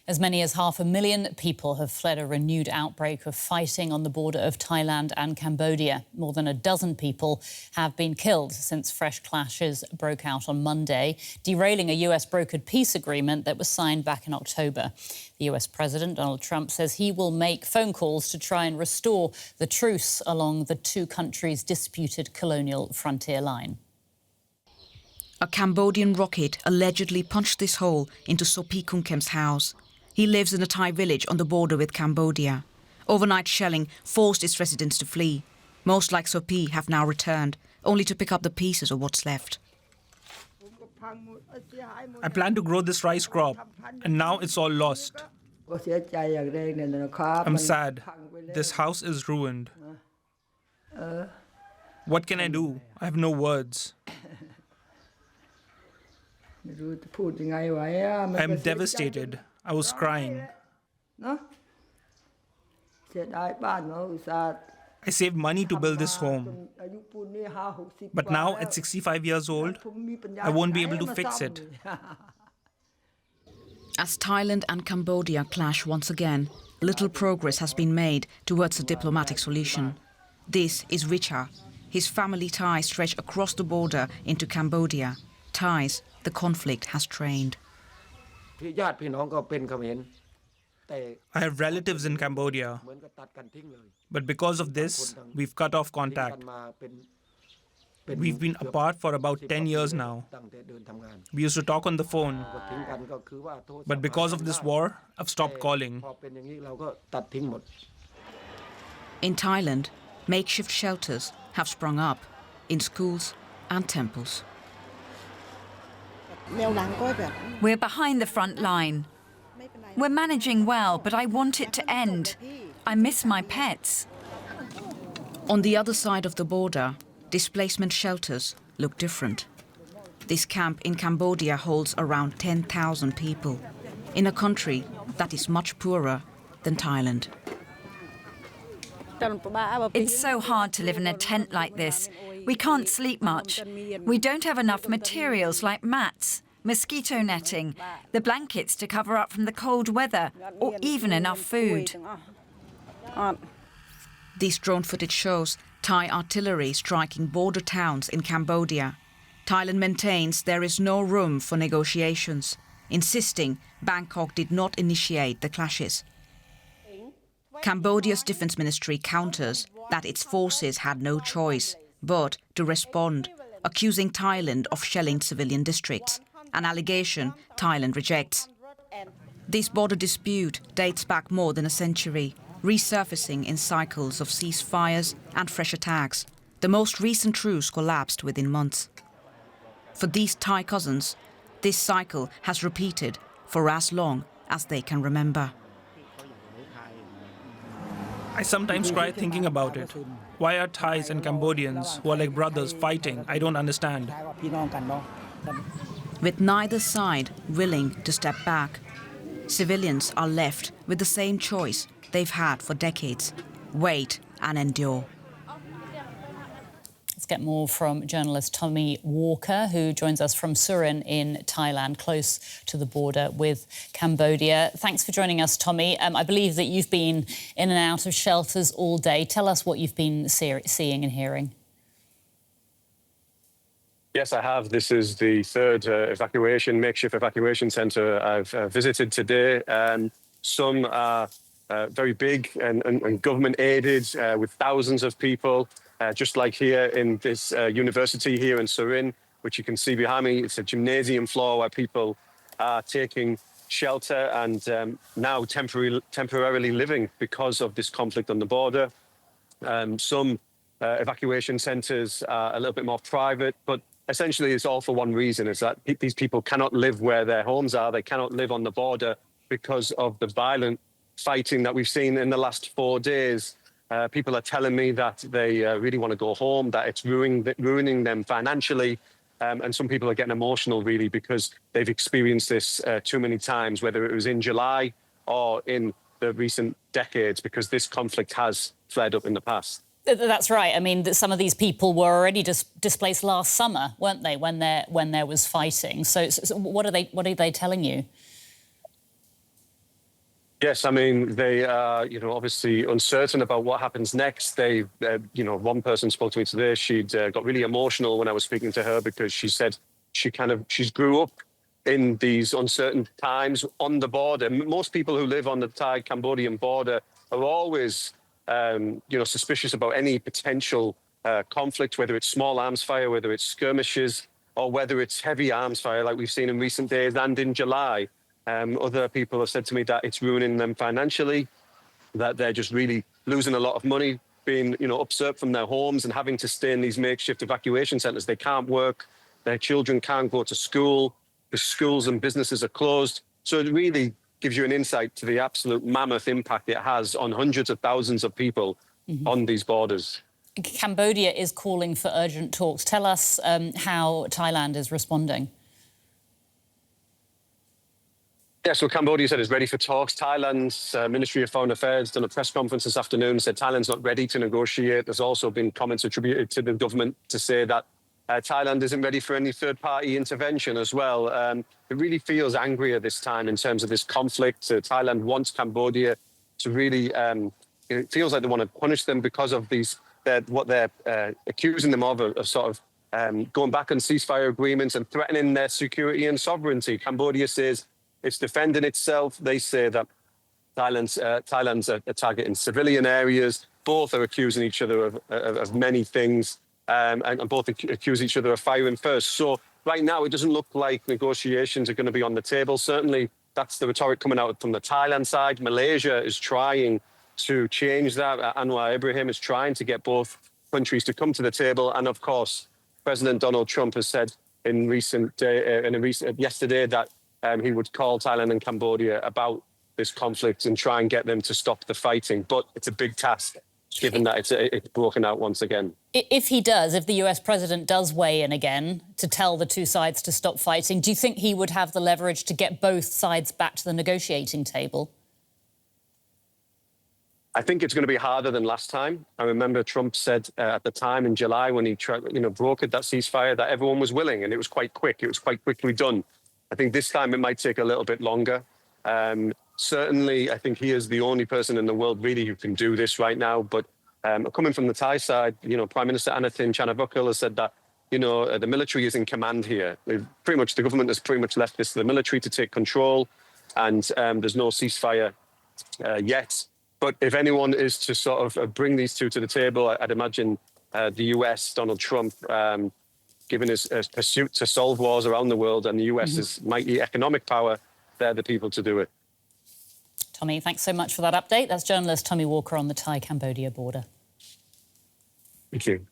As many as 500,000 people have fled a renewed outbreak of fighting on the border of Thailand and Cambodia. More than a dozen people have been killed since fresh clashes broke out on Monday, derailing a US-brokered peace agreement that was signed back in October. The US President, Donald Trump, says he will make phone calls to try and restore the truce along the two countries' disputed colonial frontier line. A Cambodian rocket allegedly punched this hole into Sopi Kunkem's house. He lives in a Thai village on the border with Cambodia. Overnight shelling forced its residents to flee. Most, like Sopi, have now returned, only to pick up the pieces of what's left. I planned to grow this rice crop, and now it's all lost. I'm sad. This house is ruined. What can I do? I have no words. I am devastated. I was crying. I saved money to build this home. But now, at 65 years old, I won't be able to fix it. As Thailand and Cambodia clash once again, little progress has been made towards a diplomatic solution. This is Richa. His family ties stretch across the border into Cambodia. Ties the conflict has trained. I have relatives in Cambodia, but because of this, we've cut off contact. We've been apart for about 10 years now. We used to talk on the phone, but because of this war, I've stopped calling. In Thailand, makeshift shelters have sprung up in schools and temples. We're behind the front line. We're managing well, but I want it to end. I miss my pets. On the other side of the border, displacement shelters look different. This camp in Cambodia holds around 10,000 people, in a country that is much poorer than Thailand. It's so hard to live in a tent like this. We can't sleep much. We don't have enough materials like mats, mosquito netting, the blankets to cover up from the cold weather, or even enough food. This drone footage shows Thai artillery striking border towns in Cambodia. Thailand maintains there is no room for negotiations, insisting Bangkok did not initiate the clashes. Cambodia's defense ministry counters that its forces had no choice but to respond, accusing Thailand of shelling civilian districts, an allegation Thailand rejects. This border dispute dates back more than a century, resurfacing in cycles of ceasefires and fresh attacks. The most recent truce collapsed within months. For these Thai cousins, this cycle has repeated for as long as they can remember. I sometimes cry thinking about it. Why are Thais and Cambodians, who are like brothers, fighting? I don't understand. With neither side willing to step back, civilians are left with the same choice they've had for decades: wait and endure. Let's get more from journalist Tommy Walker, who joins us from Surin in Thailand, close to the border with Cambodia. Thanks for joining us, Tommy. I believe that you've been in and out of shelters all day. Tell us what you've been seeing and hearing. Yes, I have. This is the third makeshift evacuation centre I've visited today. Some are very big and government-aided, with thousands of people. Just like here in this university here in Surin, which you can see behind me. It's a gymnasium floor where people are taking shelter and now temporarily living because of this conflict on the border. Some evacuation centres are a little bit more private, but essentially it's all for one reason, is that these people cannot live where their homes are. They cannot live on the border because of the violent fighting that we've seen in the last 4 days. People are telling me that they really want to go home, that it's ruining them financially. And some people are getting emotional, really, because they've experienced this too many times, whether it was in July or in the recent decades, because this conflict has flared up in the past. That's right. I mean, some of these people were already displaced last summer, weren't they, when there was fighting? So what are they telling you? Yes, I mean, they are, obviously uncertain about what happens next. One person spoke to me today. She'd got really emotional when I was speaking to her because she said she's grew up in these uncertain times on the border. Most people who live on the Thai-Cambodian border are always, suspicious about any potential conflict, whether it's small arms fire, whether it's skirmishes, or whether it's heavy arms fire like we've seen in recent days and in July. Other people have said to me that it's ruining them financially, that they're just really losing a lot of money, being, upset from their homes and having to stay in these makeshift evacuation centres. They can't work, their children can't go to school, the schools and businesses are closed. So it really gives you an insight to the absolute mammoth impact it has on hundreds of thousands of people on these borders. Cambodia is calling for urgent talks. Tell us how Thailand is responding. Yeah, so Cambodia said it's ready for talks. Thailand's Ministry of Foreign Affairs done a press conference this afternoon, said Thailand's not ready to negotiate. There's also been comments attributed to the government to say that Thailand isn't ready for any third-party intervention as well. It really feels angrier this time in terms of this conflict. Thailand wants Cambodia to really, it feels like they want to punish them because of what they're accusing them of sort of going back on ceasefire agreements and threatening their security and sovereignty. Cambodia says it's defending itself. They say that Thailand's a target in civilian areas. Both are accusing each other of many things, and both accuse each other of firing first. So right now, it doesn't look like negotiations are going to be on the table. Certainly, that's the rhetoric coming out from the Thailand side. Malaysia is trying to change that. Anwar Ibrahim is trying to get both countries to come to the table. And of course, President Donald Trump has said yesterday that he would call Thailand and Cambodia about this conflict and try and get them to stop the fighting. But it's a big task, given that it's broken out once again. If the US president does weigh in again to tell the two sides to stop fighting, do you think he would have the leverage to get both sides back to the negotiating table? I think it's going to be harder than last time. I remember Trump said at the time in July when he brokered that ceasefire that everyone was willing and it was quite quick. It was quite quickly done. I think this time it might take a little bit longer. Certainly, I think he is the only person in the world really who can do this right now. But coming from the Thai side, Prime Minister Anuthin Chanavokul has said that, the military is in command here. The government has pretty much left this to the military to take control, and there's no ceasefire yet. But if anyone is to sort of bring these two to the table, I'd imagine the US, Donald Trump, given his pursuit to solve wars around the world and the US's mighty economic power, they're the people to do it. Tommy, thanks so much for that update. That's journalist Tommy Walker on the Thai-Cambodia border. Thank you.